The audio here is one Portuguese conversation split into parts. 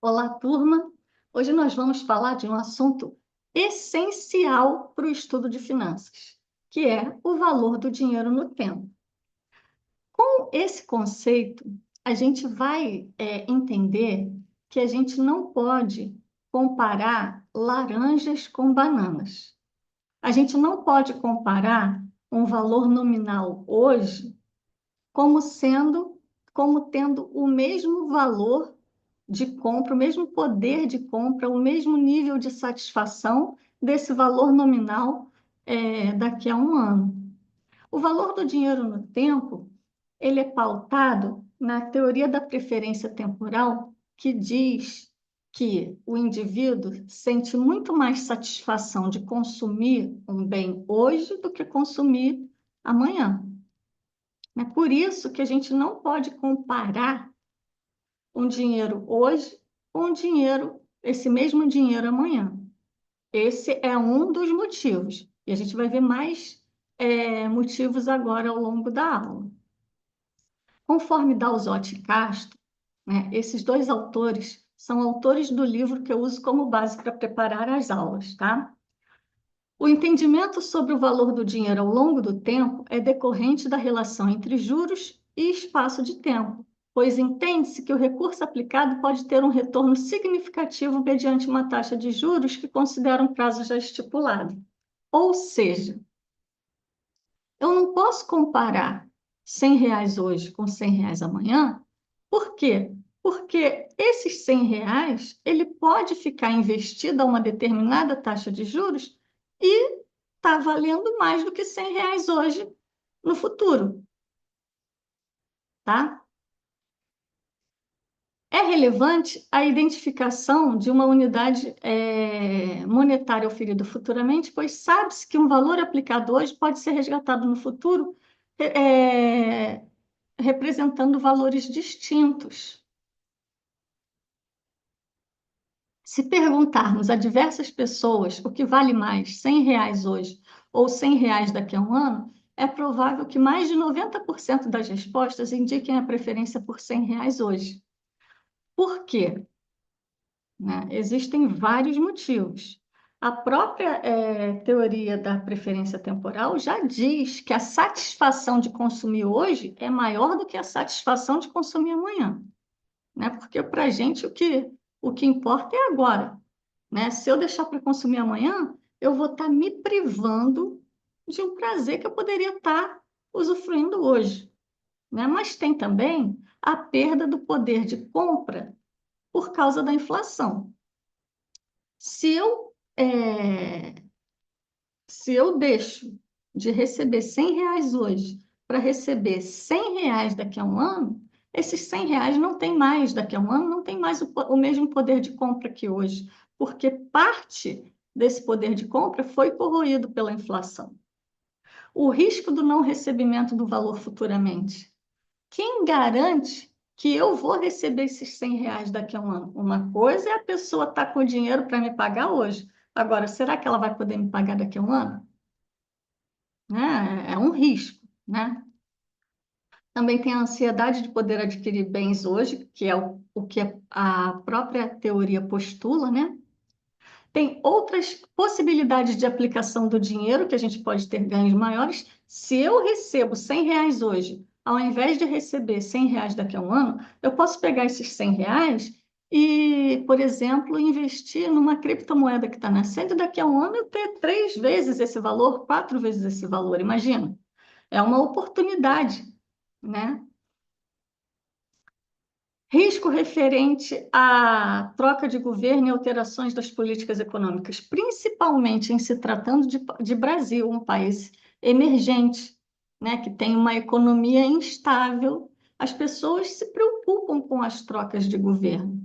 Olá, turma. Hoje nós vamos falar de um assunto essencial para o estudo de finanças, que é o valor do dinheiro no tempo. Com esse conceito, a gente vai entender que a gente não pode comparar laranjas com bananas. A gente não pode comparar um valor nominal hoje como tendo o mesmo valor de compra, o mesmo poder de compra, o mesmo nível de satisfação desse valor nominal daqui a um ano. O valor do dinheiro no tempo, ele é pautado na teoria da preferência temporal, que diz que o indivíduo sente muito mais satisfação de consumir um bem hoje do que consumir amanhã. É por isso que a gente não pode comparar um dinheiro hoje com esse mesmo dinheiro amanhã. Esse é um dos motivos. E a gente vai ver mais motivos agora ao longo da aula. Conforme Dalzotto e Castro, né, esses dois autores são autores do livro que eu uso como base para preparar as aulas, tá? O entendimento sobre o valor do dinheiro ao longo do tempo é decorrente da relação entre juros e espaço de tempo, pois entende-se que o recurso aplicado pode ter um retorno significativo mediante uma taxa de juros que considera um prazo já estipulado. Ou seja, eu não posso comparar R$ 100 hoje com R$ 100 amanhã. Por quê? Porque esses R$ 100, ele pode ficar investido a uma determinada taxa de juros e está valendo mais do que R$ 100 hoje no futuro, tá? É relevante a identificação de uma unidade monetária oferida futuramente, pois sabe-se que um valor aplicado hoje pode ser resgatado no futuro, é, representando valores distintos. Se perguntarmos a diversas pessoas o que vale mais, R$ 100 hoje ou R$ 100 daqui a um ano, é provável que mais de 90% das respostas indiquem a preferência por R$ 100 hoje. Por quê? Né? Existem vários motivos. A própria teoria da preferência temporal já diz que a satisfação de consumir hoje é maior do que a satisfação de consumir amanhã. Né? Porque para a gente o que importa é agora. Né? Se eu deixar para consumir amanhã, eu vou estar me privando de um prazer que eu poderia estar usufruindo hoje. Né? Mas tem também a perda do poder de compra por causa da inflação. Se eu, é, se eu deixo de receber R$ 100 hoje para receber R$ 100 daqui a um ano, esses R$ 100 não tem mais, daqui a um ano, não tem mais o mesmo poder de compra que hoje, porque parte desse poder de compra foi corroído pela inflação. O risco do não recebimento do valor futuramente. Quem garante que eu vou receber esses R$ 100 daqui a um ano? Uma coisa é a pessoa estar com o dinheiro para me pagar hoje. Agora, será que ela vai poder me pagar daqui a um ano? Né? É um risco, né? Também tem a ansiedade de poder adquirir bens hoje, que é o que a própria teoria postula, né? Tem outras possibilidades de aplicação do dinheiro, que a gente pode ter ganhos maiores. Se eu recebo R$ 100 hoje, ao invés de receber R$ 100 daqui a um ano, eu posso pegar esses R$ 100 e, por exemplo, investir numa criptomoeda que está nascendo, e daqui a um ano eu ter 3 vezes esse valor, 4 vezes esse valor, imagina. É uma oportunidade, né? Risco referente à troca de governo e alterações das políticas econômicas, principalmente em se tratando de Brasil, um país emergente, né, que tem uma economia instável. As pessoas se preocupam com as trocas de governo,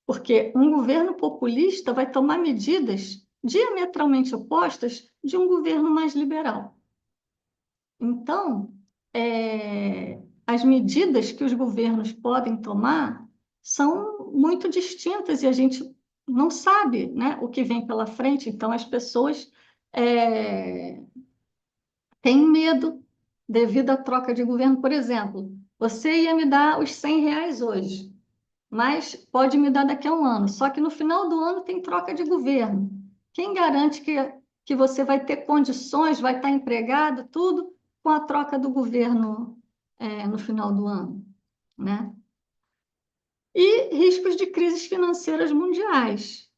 porque um governo populista vai tomar medidas diametralmente opostas de um governo mais liberal. Então, as medidas que os governos podem tomar são muito distintas e a gente não sabe, né, o que vem pela frente. Então, as pessoas é, têm medo devido à troca de governo. Por exemplo, você ia me dar os R$ 100 hoje, mas pode me dar daqui a um ano. Só que no final do ano tem troca de governo. Quem garante que você vai ter condições, vai estar empregado, tudo com a troca do governo, no final do ano, né? E riscos de crises financeiras mundiais,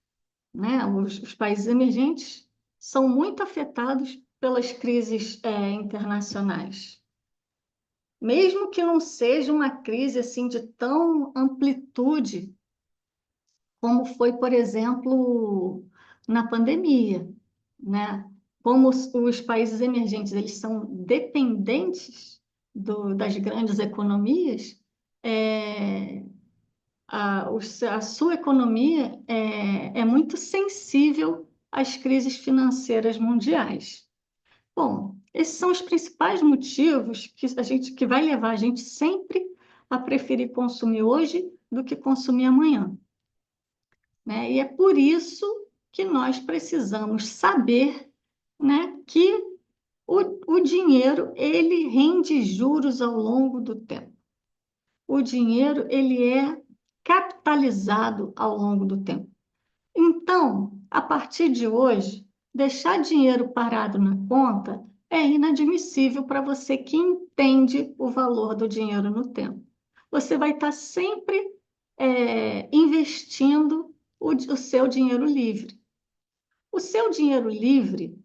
né? Os países emergentes são muito afetados pelas crises, internacionais. Mesmo que não seja uma crise assim de tão amplitude como foi, por exemplo, na pandemia, né? Como os países emergentes eles são dependentes das grandes economias, é, a sua economia é muito sensível às crises financeiras mundiais. Bom, esses são os principais motivos que vai levar a gente sempre a preferir consumir hoje do que consumir amanhã, né? E é por isso que nós precisamos saber, né, que o dinheiro ele rende juros ao longo do tempo. O dinheiro ele é capitalizado ao longo do tempo. Então, a partir de hoje, deixar dinheiro parado na conta é inadmissível para você que entende o valor do dinheiro no tempo. Você vai estar sempre investindo o seu dinheiro livre. O seu dinheiro livre,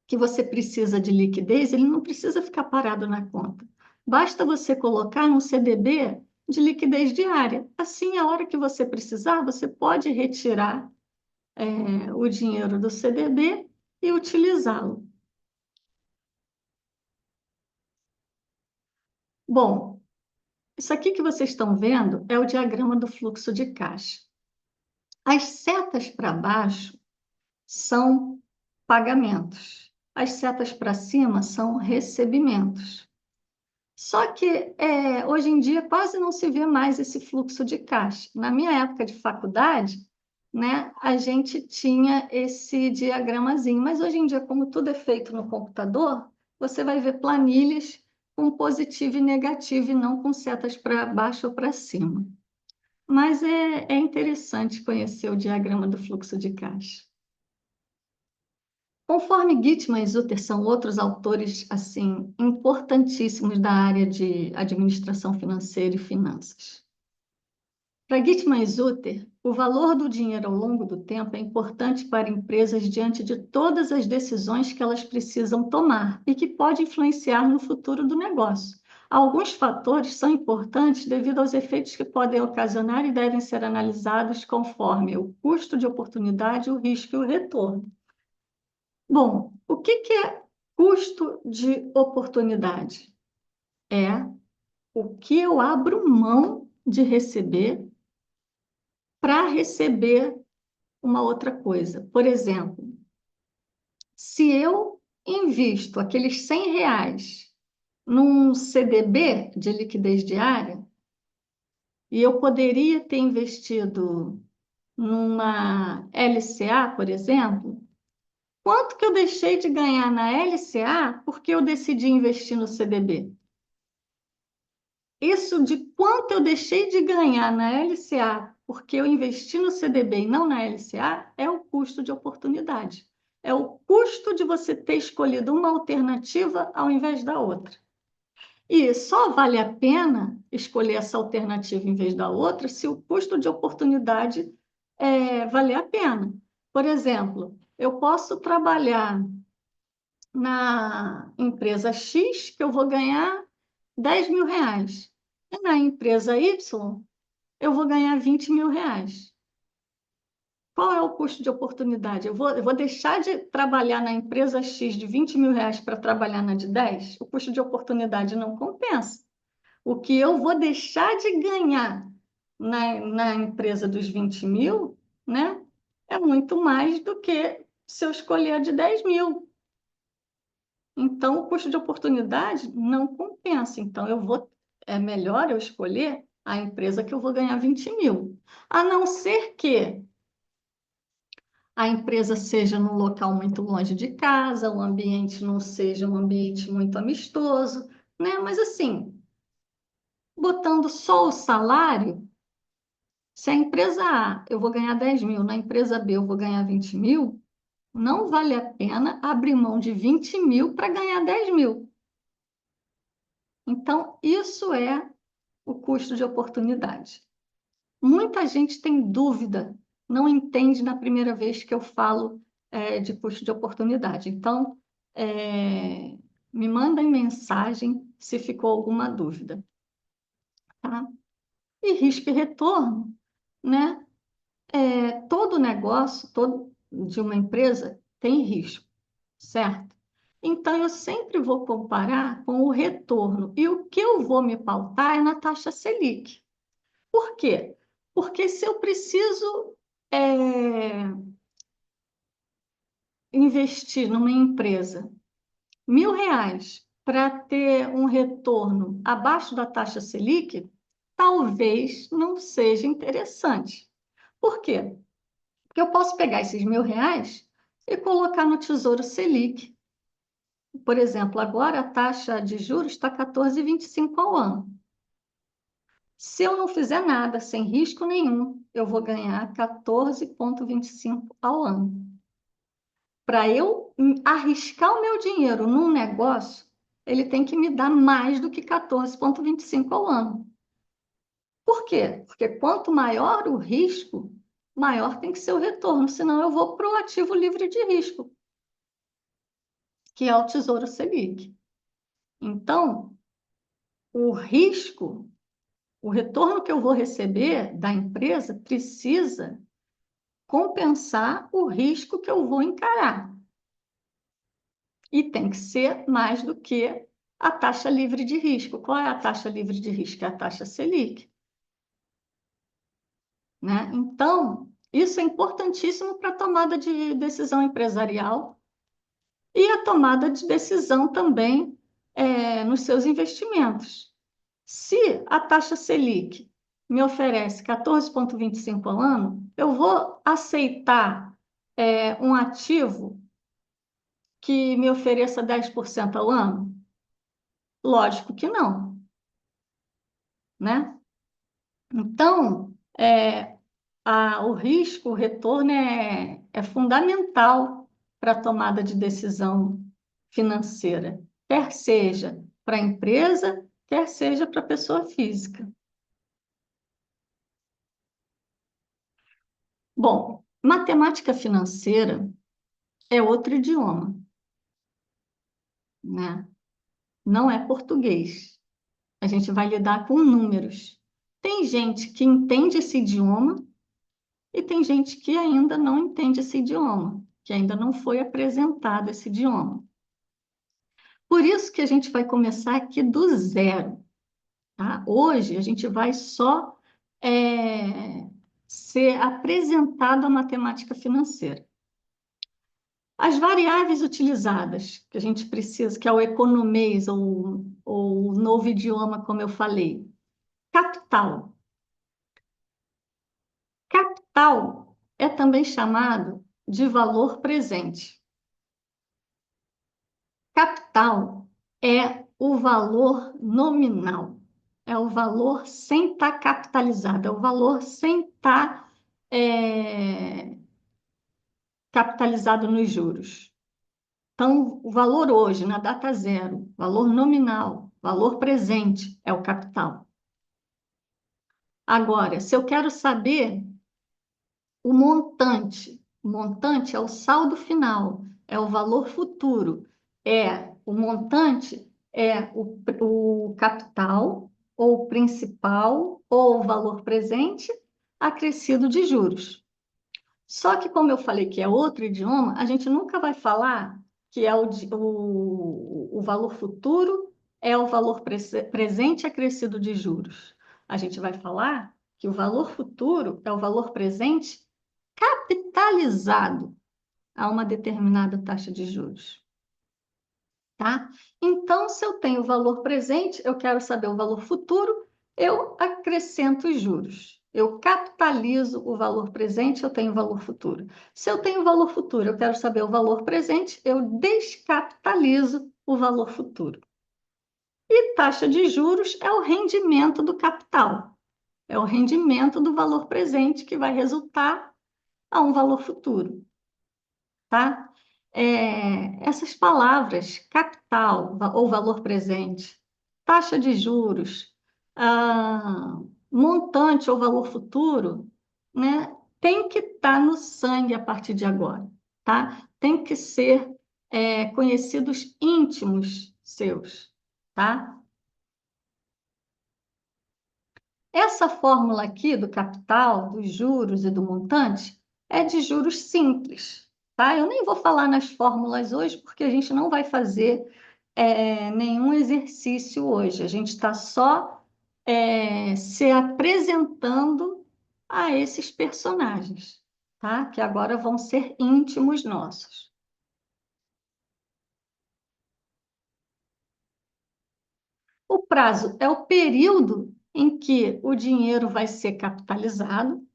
que você precisa de liquidez, ele não precisa ficar parado na conta. Basta você colocar num CDB de liquidez diária. Assim, a hora que você precisar, você pode retirar o dinheiro do CDB e utilizá-lo. Bom, isso aqui que vocês estão vendo é o diagrama do fluxo de caixa. As setas para baixo são pagamentos, as setas para cima são recebimentos. Só que hoje em dia quase não se vê mais esse fluxo de caixa. Na minha época de faculdade, né, a gente tinha esse diagramazinho, mas hoje em dia, como tudo é feito no computador, você vai ver planilhas com positivo e negativo e não com setas para baixo ou para cima. Mas é interessante conhecer o diagrama do fluxo de caixa. Conforme Gitman e Zutter são outros autores assim importantíssimos da área de administração financeira e finanças. Para Gitman e Zutter, o valor do dinheiro ao longo do tempo é importante para empresas diante de todas as decisões que elas precisam tomar e que pode influenciar no futuro do negócio. Alguns fatores são importantes devido aos efeitos que podem ocasionar e devem ser analisados conforme o custo de oportunidade, o risco e o retorno. Bom, o que é custo de oportunidade? É o que eu abro mão de receber para receber uma outra coisa. Por exemplo, se eu invisto aqueles R$ 100 num CDB de liquidez diária, e eu poderia ter investido numa LCA, por exemplo, quanto que eu deixei de ganhar na LCA porque eu decidi investir no CDB? Isso de quanto eu deixei de ganhar na LCA porque eu investi no CDB e não na LCA é o custo de oportunidade. É o custo de você ter escolhido uma alternativa ao invés da outra. E só vale a pena escolher essa alternativa em vez da outra se o custo de oportunidade valer a pena. Por exemplo, eu posso trabalhar na empresa X, que eu vou ganhar R$ 10.000. E na empresa Y, eu vou ganhar R$ 20.000. Qual é o custo de oportunidade? Eu vou deixar de trabalhar na empresa X de R$ 20.000 para trabalhar na de 10? O custo de oportunidade não compensa. O que eu vou deixar de ganhar na empresa dos 20.000, né, é muito mais do que se eu escolher a de 10.000. Então, o custo de oportunidade não compensa. Então, é melhor eu escolher a empresa que eu vou ganhar 20.000. A não ser que a empresa seja num local muito longe de casa, o ambiente não seja um ambiente muito amistoso, né? Mas assim, botando só o salário, Se a empresa A eu vou ganhar 10 mil, na empresa B eu vou ganhar 20 mil, não vale a pena abrir mão de 20 mil para ganhar 10 mil. Então, isso é o custo de oportunidade. Muita gente tem dúvida, não entende na primeira vez que eu falo de custo de oportunidade. Então, me mandem mensagem se ficou alguma dúvida, tá? E risco e retorno, né? Todo negócio, todo de uma empresa tem risco, certo? Então, eu sempre vou comparar com o retorno. E o que eu vou me pautar é na taxa Selic. Por quê? Porque se eu preciso é, investir numa empresa R$ 1.000 para ter um retorno abaixo da taxa Selic, talvez não seja interessante. Por quê? Porque eu posso pegar esses R$ 1.000 e colocar no Tesouro Selic. Por exemplo, agora a taxa de juros está 14,25 ao ano. Se eu não fizer nada, sem risco nenhum, eu vou ganhar 14,25 ao ano. Para eu arriscar o meu dinheiro num negócio, ele tem que me dar mais do que 14,25 ao ano. Por quê? Porque quanto maior o risco, maior tem que ser o retorno, senão eu vou para o ativo livre de risco, que é o Tesouro Selic. Então, o risco, o retorno que eu vou receber da empresa precisa compensar o risco que eu vou encarar. E tem que ser mais do que a taxa livre de risco. Qual é a taxa livre de risco? É a taxa Selic, né? Então, isso é importantíssimo para a tomada de decisão empresarial e a tomada de decisão também nos seus investimentos. Se a taxa Selic me oferece 14,25 ao ano, eu vou aceitar um ativo que me ofereça 10% ao ano? Lógico que não, né? Então, o risco, o retorno é fundamental para a tomada de decisão financeira, quer seja para a empresa, quer seja para a pessoa física. Bom, matemática financeira é outro idioma, né? Não é português. A gente vai lidar com números. Tem gente que entende esse idioma e tem gente que ainda não entende esse idioma, que ainda não foi apresentado esse idioma. Por isso que a gente vai começar aqui do zero, tá? Hoje a gente vai só ser apresentado a matemática financeira. As variáveis utilizadas, que a gente precisa, que é o economês ou o novo idioma, como eu falei. Capital. Capital é também chamado de valor presente. Capital é o valor nominal, é o valor sem estar capitalizado, é o valor sem estar capitalizado nos juros. Então, o valor hoje, na data zero, valor nominal, valor presente, é o capital. Agora, se eu quero saber o montante é o saldo final, é o valor futuro, o montante é o capital, ou o principal, ou o valor presente, acrescido de juros. Só que, como eu falei que é outro idioma, a gente nunca vai falar que é o valor futuro é o valor presente acrescido de juros. A gente vai falar que o valor futuro é o valor presente capitalizado a uma determinada taxa de juros, tá? Então, se eu tenho o valor presente, eu quero saber o valor futuro, eu acrescento os juros. Eu capitalizo o valor presente, eu tenho o valor futuro. Se eu tenho o valor futuro, eu quero saber o valor presente, eu descapitalizo o valor futuro. E taxa de juros é o rendimento do capital. É o rendimento do valor presente que vai resultar a um valor futuro, tá? Essas palavras, capital ou valor presente, taxa de juros, montante ou valor futuro, né, tem que estar no sangue a partir de agora, tá? Tem que ser conhecidos íntimos seus, tá? Essa fórmula aqui do capital, dos juros e do montante é de juros simples, tá? Eu nem vou falar nas fórmulas hoje, porque a gente não vai fazer nenhum exercício hoje. A gente está só se apresentando a esses personagens, tá? Que agora vão ser íntimos nossos. O prazo é o período em que o dinheiro vai ser capitalizado.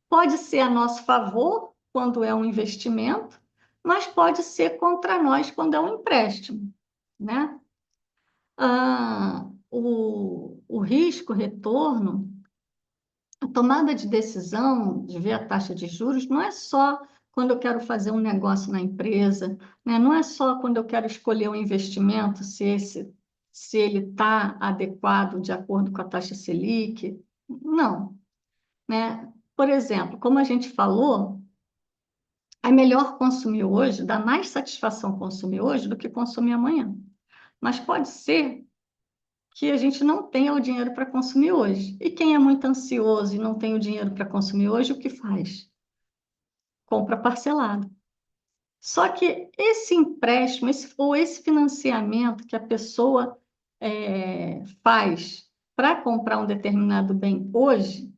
Pode ser a nosso favor quando é um investimento, mas pode ser contra nós quando é um empréstimo, né? O risco, retorno, a tomada de decisão de ver a taxa de juros não é só quando eu quero fazer um negócio na empresa, né? Não é só quando eu quero escolher um investimento, se ele está adequado de acordo com a taxa Selic. Não, né? Por exemplo, como a gente falou, é melhor consumir hoje, dá mais satisfação consumir hoje do que consumir amanhã. Mas pode ser que a gente não tenha o dinheiro para consumir hoje. E quem é muito ansioso e não tem o dinheiro para consumir hoje, o que faz? Compra parcelado. Só que esse empréstimo, ou esse financiamento que a pessoa faz para comprar um determinado bem hoje,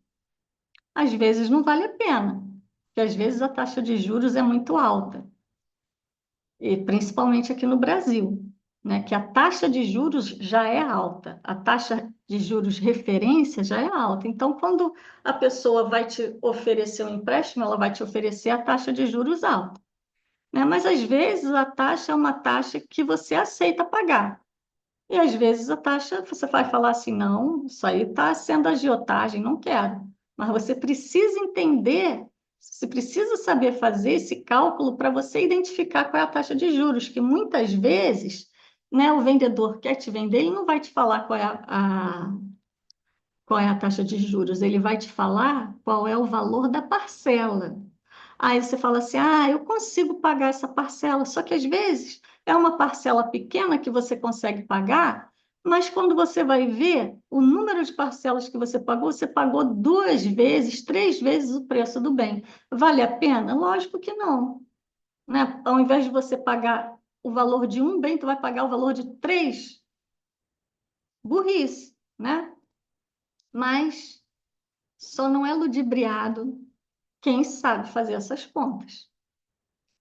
às vezes não vale a pena, porque às vezes a taxa de juros é muito alta. E principalmente aqui no Brasil, né, que a taxa de juros já é alta, a taxa de juros referência já é alta. Então, quando a pessoa vai te oferecer um empréstimo, ela vai te oferecer a taxa de juros alta, né? Mas às vezes a taxa é uma taxa que você aceita pagar. E às vezes a taxa, você vai falar assim, não, isso aí está sendo agiotagem, não quero. Mas você precisa entender, você precisa saber fazer esse cálculo para você identificar qual é a taxa de juros, que muitas vezes, né, o vendedor quer te vender, ele não vai te falar qual é a taxa de juros, ele vai te falar qual é o valor da parcela. Aí você fala assim: ah, eu consigo pagar essa parcela, só que às vezes é uma parcela pequena que você consegue pagar, mas quando você vai ver o número de parcelas que você pagou duas vezes, três vezes o preço do bem. Vale a pena? Lógico que não, né? Ao invés de você pagar o valor de um bem, tu vai pagar o valor de três. Burrice, né? Mas só não é ludibriado quem sabe fazer essas contas.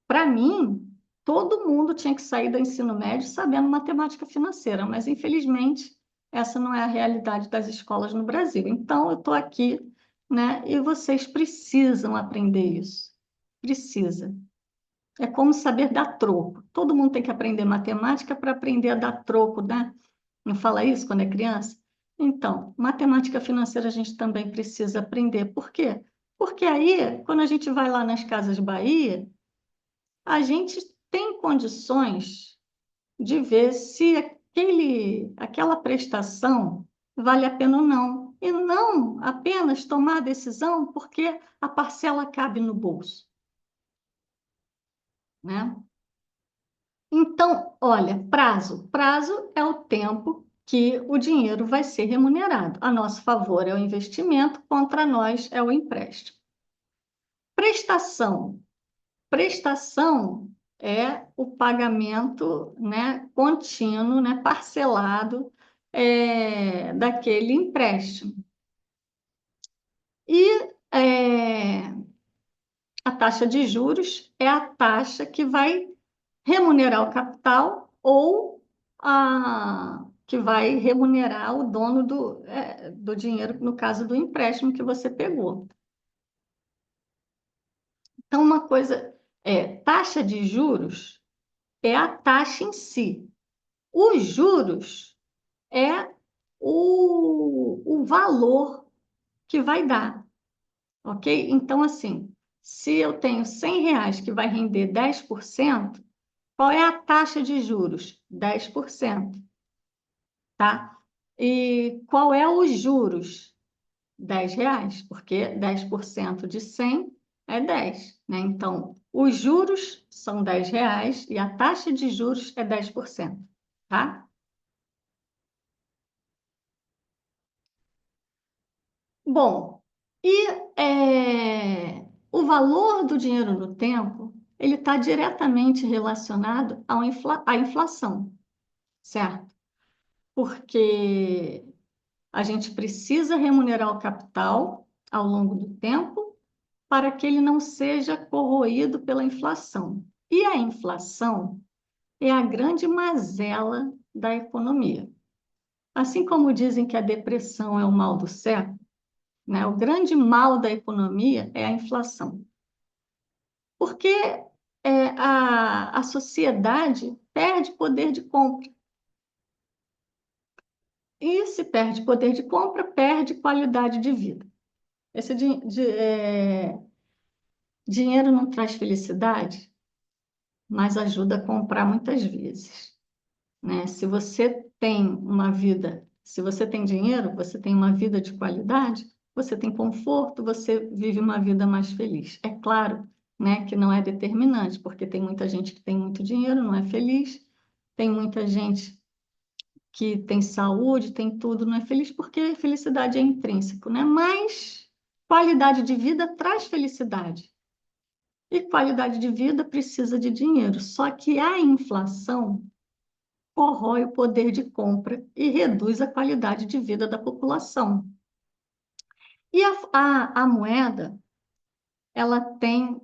Para mim, todo mundo tinha que sair do ensino médio sabendo matemática financeira, mas infelizmente essa não é a realidade das escolas no Brasil. Então, eu estou aqui, né? E vocês precisam aprender isso. Precisa. É como saber dar troco. Todo mundo tem que aprender matemática para aprender a dar troco, né? Não fala isso quando é criança? Então, matemática financeira a gente também precisa aprender. Por quê? Porque aí, quando a gente vai lá nas Casas Bahia, a gente tem condições de ver se aquela prestação vale a pena ou não. E não apenas tomar a decisão porque a parcela cabe no bolso, né? Então, olha, prazo. Prazo é o tempo que o dinheiro vai ser remunerado. A nosso favor é o investimento, contra nós é o empréstimo. Prestação. Prestação é o pagamento, né, contínuo, né, parcelado, daquele empréstimo. E a taxa de juros é a taxa que vai remunerar o capital ou que vai remunerar o dono do dinheiro, no caso do empréstimo que você pegou. Então, uma coisa taxa de juros é a taxa em si. Os juros é o valor, que vai dar, ok? Então, assim, se eu tenho R$ 100 que vai render 10%, qual é a taxa de juros? 10%, tá? E qual é os juros? R$ 10, porque 10% de 100 é 10, né? Então, os juros são R$ 10 e a taxa de juros é 10%, tá? Bom, e o valor do dinheiro no tempo, ele está diretamente relacionado à inflação, certo? Porque a gente precisa remunerar o capital ao longo do tempo para que ele não seja corroído pela inflação. E a inflação é a grande mazela da economia. Assim como dizem que a depressão é o mal do século, né? O grande mal da economia é a inflação. Porque a sociedade perde poder de compra. E se perde poder de compra, perde qualidade de vida. Esse dinheiro não traz felicidade, mas ajuda a comprar muitas vezes, né? Se você tem dinheiro, você tem uma vida de qualidade, você tem conforto, você vive uma vida mais feliz. É claro, né, que não é determinante, porque tem muita gente que tem muito dinheiro, não é feliz, tem muita gente que tem saúde, tem tudo, não é feliz, porque felicidade é intrínseco, né? Mas qualidade de vida traz felicidade. E qualidade de vida precisa de dinheiro. Só que a inflação corrói o poder de compra e reduz a qualidade de vida da população. E a moeda, ela tem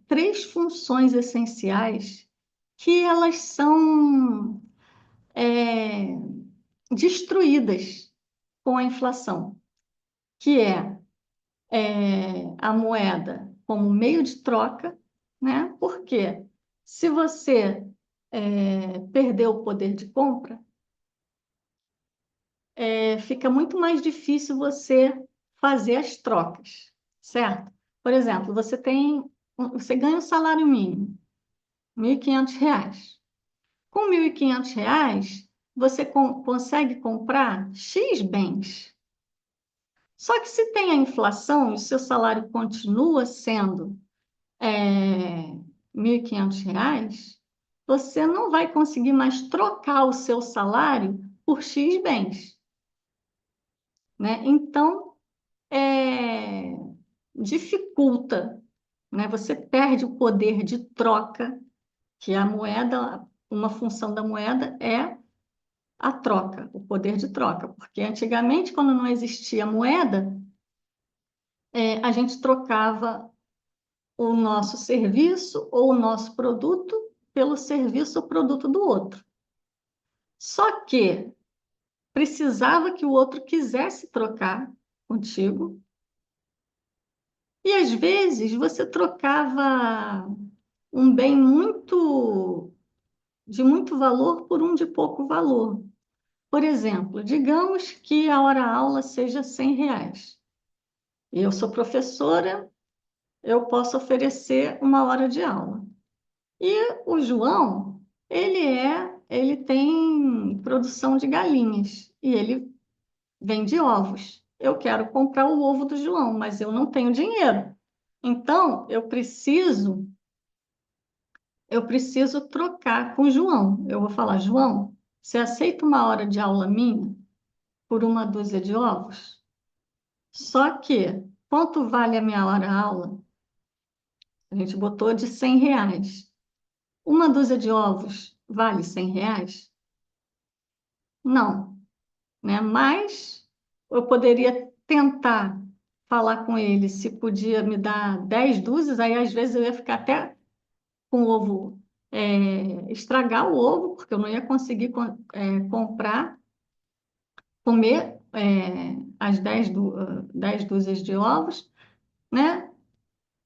três funções essenciais que elas são é, destruídas com a inflação, que a moeda como meio de troca, né? Porque se você perder o poder de compra, fica muito mais difícil você fazer as trocas, certo? Por exemplo, você ganha um salário mínimo, R$ 1.500. Com R$ 1.500, você consegue comprar X bens. Só que se tem a inflação e o seu salário continua sendo R$ 1.500, você não vai conseguir mais trocar o seu salário por X bens, né? Então, é, dificulta, né? Você perde o poder de troca, que a moeda, uma função da moeda é a troca, o poder de troca, porque antigamente, quando não existia moeda, a gente trocava o nosso serviço ou o nosso produto pelo serviço ou produto do outro. Só que precisava que o outro quisesse trocar contigo, e às vezes você trocava um bem de muito valor por um de pouco valor. Por exemplo, digamos que a hora-aula seja R$ 100. Eu sou professora, eu posso oferecer uma hora de aula. E o João, ele tem produção de galinhas e ele vende ovos. Eu quero comprar o ovo do João, mas eu não tenho dinheiro. Então, eu preciso trocar com o João. Eu vou falar, João, você aceita uma hora de aula minha por uma dúzia de ovos? Só que, quanto vale a minha hora-aula? A gente botou de R$ 100. Uma dúzia de ovos vale R$ 100? Não, né? Mas eu poderia tentar falar com ele se podia me dar 10 dúzias, aí às vezes eu ia ficar até com o ovo, estragar o ovo, porque eu não ia conseguir comprar, comer as 10 dúzias de ovos, né?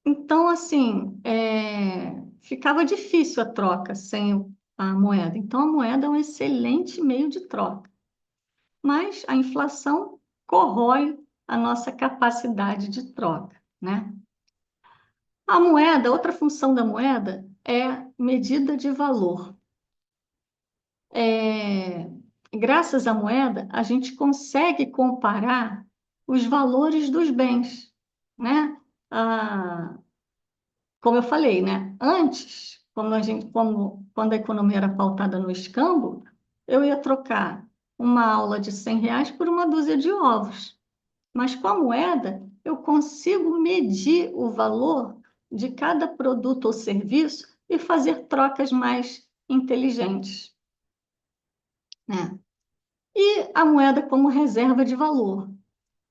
Então, assim, ficava difícil a troca sem a moeda. Então, a moeda é um excelente meio de troca. Mas a inflação corrói a nossa capacidade de troca, né? A moeda, outra função da moeda é medida de valor. É, graças à moeda, a gente consegue comparar os valores dos bens, né? Ah, como eu falei, né? Antes, quando a economia era pautada no escambo, eu ia trocar uma aula de R$ 100 por uma dúzia de ovos. Mas com a moeda, eu consigo medir o valor de cada produto ou serviço e fazer trocas mais inteligentes, né? E a moeda como reserva de valor.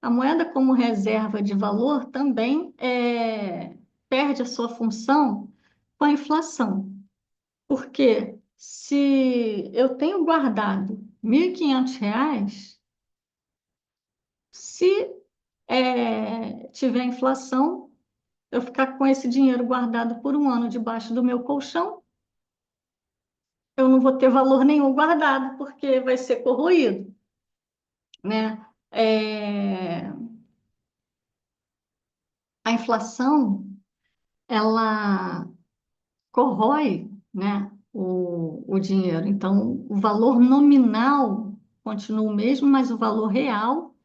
A moeda como reserva de valor também perde a sua função com a inflação. Porque se eu tenho guardado R$ 1.500, se tiver inflação, eu ficar com esse dinheiro guardado por um ano debaixo do meu colchão, eu não vou ter valor nenhum guardado, porque vai ser corroído, né? A inflação, ela corrói, né, o dinheiro. Então, o valor nominal continua o mesmo, mas o valor real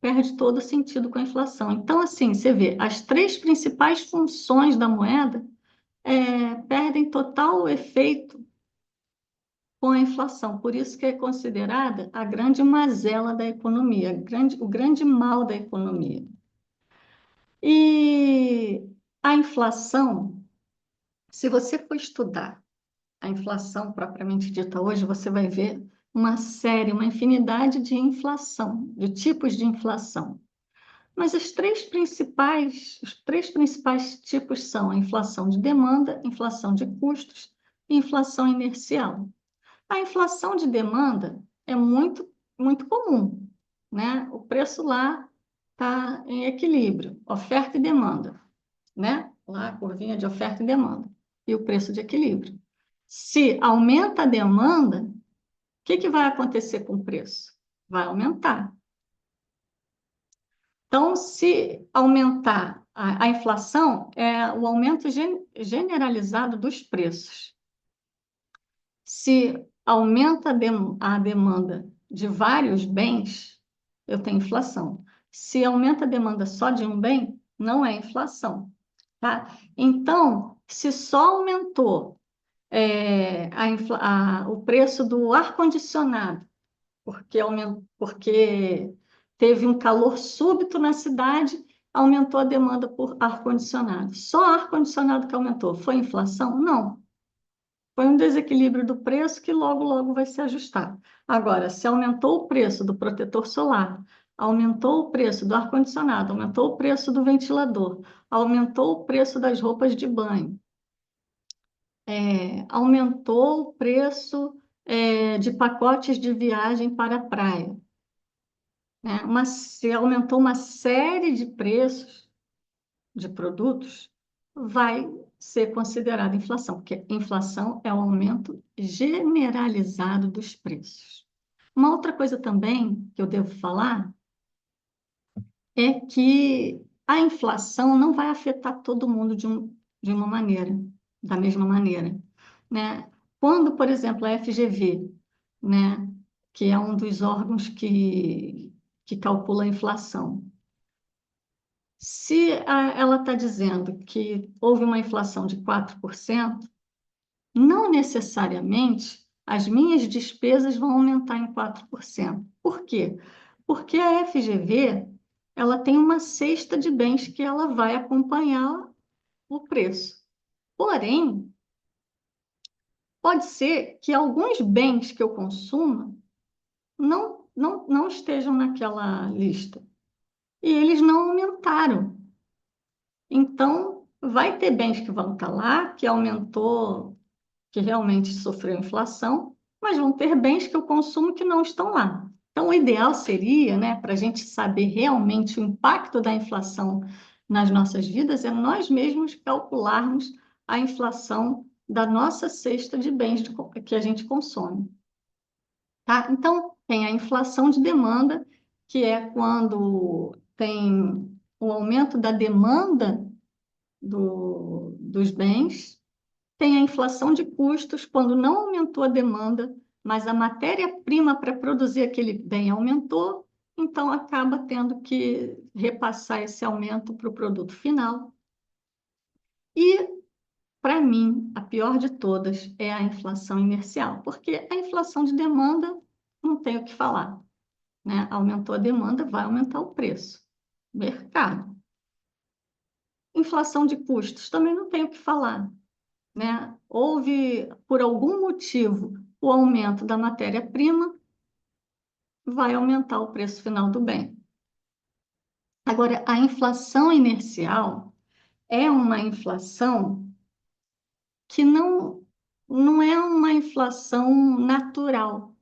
perde todo o sentido com a inflação. Então, assim, você vê, as três principais funções da moeda perdem total efeito com a inflação. Por isso que é considerada a grande mazela da economia, o grande mal da economia. E a inflação, se você for estudar a inflação propriamente dita hoje, você vai ver uma infinidade de inflação, de tipos de inflação. Mas os três principais tipos são a inflação de demanda, inflação de custos e inflação inercial. A inflação de demanda é muito, muito comum, né? O preço lá está em equilíbrio, oferta e demanda, né? Lá a curvinha de oferta e demanda e o preço de equilíbrio. Se aumenta a demanda, o que vai acontecer com o preço? Vai aumentar. Então, se aumentar a inflação, é o aumento generalizado dos preços. Se aumenta a demanda de vários bens, eu tenho inflação. Se aumenta a demanda só de um bem, não é inflação, tá? Então, se só aumentou o preço do ar-condicionado, porque teve um calor súbito na cidade, aumentou a demanda por ar-condicionado. Só ar-condicionado que aumentou. Foi inflação? Não. Foi um desequilíbrio do preço que logo, logo vai se ajustar. Agora, se aumentou o preço do protetor solar, aumentou o preço do ar-condicionado, aumentou o preço do ventilador, aumentou o preço das roupas de banho, aumentou o preço, de pacotes de viagem para a praia, né? Se aumentou uma série de preços de produtos, vai ser considerada inflação, porque inflação é o aumento generalizado dos preços. Uma outra coisa também que eu devo falar é que a inflação não vai afetar todo mundo de uma maneira, da mesma maneira, né? Quando, por exemplo, a FGV, né, que é um dos órgãos que calcula a inflação, se ela está dizendo que houve uma inflação de 4%, não necessariamente as minhas despesas vão aumentar em 4%. Por quê? Porque a FGV, ela tem uma cesta de bens que ela vai acompanhar o preço. Porém, pode ser que alguns bens que eu consuma não estejam naquela lista. E eles não aumentaram. Então, vai ter bens que vão estar lá, que aumentou, que realmente sofreu inflação, mas vão ter bens que eu consumo que não estão lá. Então, o ideal seria, né, para a gente saber realmente o impacto da inflação nas nossas vidas, é nós mesmos calcularmos a inflação da nossa cesta de bens que a gente consome, tá? Então, tem a inflação de demanda, que é quando tem o aumento da demanda dos bens, tem a inflação de custos, quando não aumentou a demanda, mas a matéria-prima para produzir aquele bem aumentou, então acaba tendo que repassar esse aumento para o produto final. E, para mim, a pior de todas é a inflação inercial, porque a inflação de demanda não tem o que falar, né? Aumentou a demanda, vai aumentar o preço. Mercado. Inflação de custos, também não tem o que falar, né? Houve, por algum motivo, o aumento da matéria-prima, vai aumentar o preço final do bem. Agora, a inflação inercial é uma inflação que não é uma inflação natural,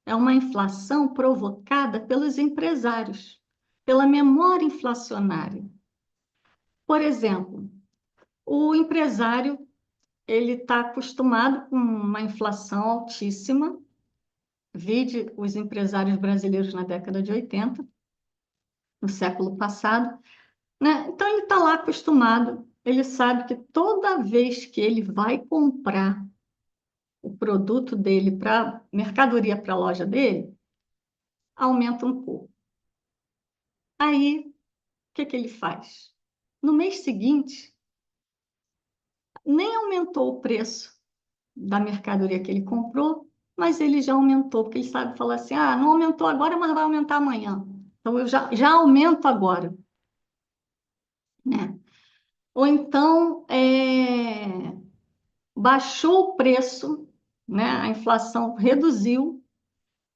é uma inflação provocada pelos empresários, pela memória inflacionária. Por exemplo, o empresário ele está acostumado com uma inflação altíssima, vide os empresários brasileiros na década de 80, no século passado, né? Então ele está lá acostumado, ele sabe que toda vez que ele vai comprar o produto dele para mercadoria para a loja dele, aumenta um pouco. Aí, o que ele faz? No mês seguinte, nem aumentou o preço da mercadoria que ele comprou, mas ele já aumentou, porque ele sabe falar assim: ah, não aumentou agora, mas vai aumentar amanhã. Então eu já aumento agora, né? Ou então baixou o preço, né? A inflação reduziu,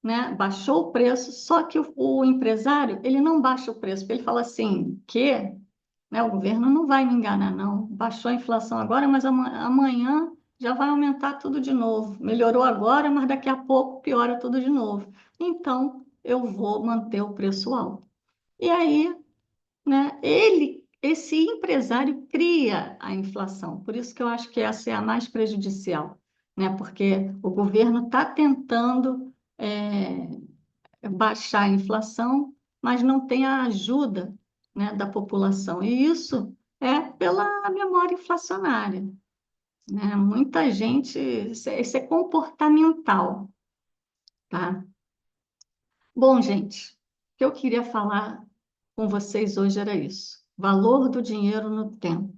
né? Baixou o preço, só que o empresário ele não baixa o preço, porque ele fala assim que, né? O governo não vai me enganar, não. Baixou a inflação agora, mas amanhã já vai aumentar tudo de novo. Melhorou agora, mas daqui a pouco piora tudo de novo. Então, eu vou manter o preço alto. E aí, né, esse empresário cria a inflação. Por isso que eu acho que essa é a mais prejudicial, né? Porque o governo está tentando baixar a inflação, mas não tem a ajuda, né, da população. E isso é pela memória inflacionária, né? Muita gente, isso é comportamental, tá? Bom, gente, o que eu queria falar com vocês hoje era isso. Valor do dinheiro no tempo.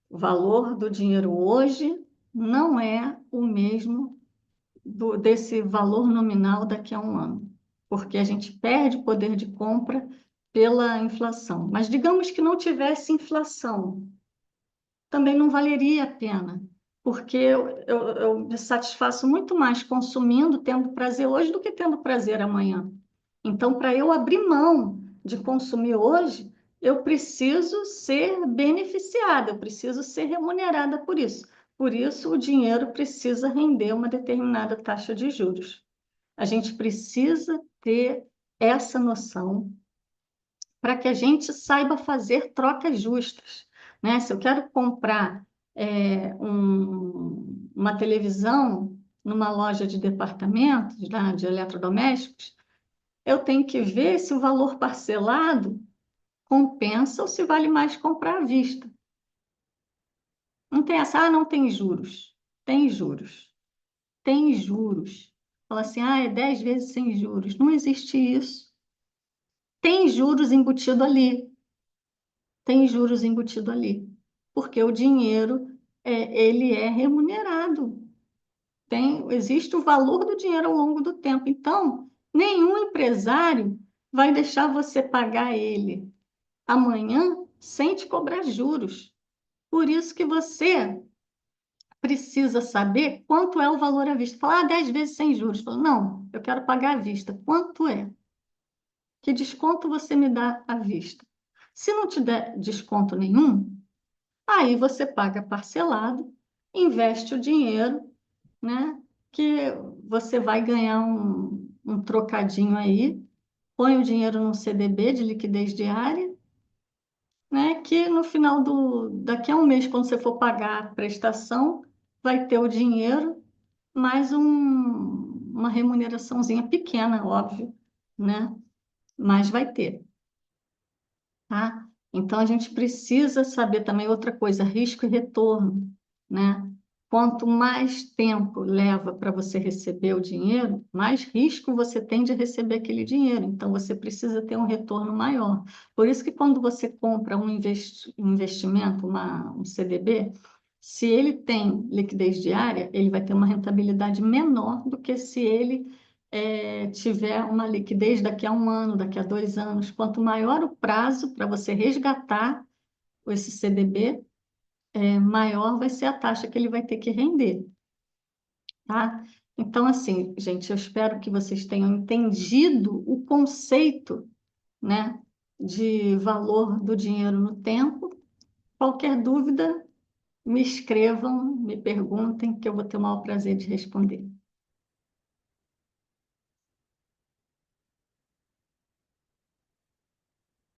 O valor do dinheiro hoje não é o mesmo desse valor nominal daqui a um ano, porque a gente perde poder de compra pela inflação. Mas digamos que não tivesse inflação, também não valeria a pena, porque eu me satisfaço muito mais consumindo, tendo prazer hoje do que tendo prazer amanhã. Então, para eu abrir mão de consumir hoje, eu preciso ser beneficiada, eu preciso ser remunerada por isso. Por isso, o dinheiro precisa render uma determinada taxa de juros. A gente precisa ter essa noção para que a gente saiba fazer trocas justas, né? Se eu quero comprar uma televisão numa loja de departamentos, né, de eletrodomésticos, eu tenho que ver se o valor parcelado compensa ou se vale mais comprar à vista. Não tem essa, não tem juros. Tem juros. Tem juros. Fala assim, é 10 vezes sem juros. Não existe isso. Tem juros embutido ali. Tem juros embutido ali. Porque o dinheiro, ele é remunerado. Existe o valor do dinheiro ao longo do tempo. Então, nenhum empresário vai deixar você pagar ele amanhã sem te cobrar juros. Por isso que você precisa saber quanto é o valor à vista. Falar, 10 vezes sem juros. Fala, não, eu quero pagar à vista. Quanto é? Que desconto você me dá à vista? Se não te der desconto nenhum, aí você paga parcelado, investe o dinheiro, né? Que você vai ganhar um trocadinho aí, põe o dinheiro num CDB de liquidez diária, né? Que no final daqui a um mês, quando você for pagar a prestação, vai ter o dinheiro mais uma remuneraçãozinha pequena, óbvio, né? mais vai ter, tá? Então, a gente precisa saber também outra coisa, risco e retorno, né? Quanto mais tempo leva para você receber o dinheiro, mais risco você tem de receber aquele dinheiro. Então, você precisa ter um retorno maior. Por isso que quando você compra um investimento, um CDB, se ele tem liquidez diária, ele vai ter uma rentabilidade menor do que se ele tiver uma liquidez daqui a um ano, daqui a 2 anos. Quanto maior o prazo para você resgatar esse CDB, maior vai ser a taxa que ele vai ter que render, tá? Então, assim, gente, eu espero que vocês tenham entendido o conceito, né, de valor do dinheiro no tempo. Qualquer dúvida, me escrevam, me perguntem, que eu vou ter o maior prazer de responder.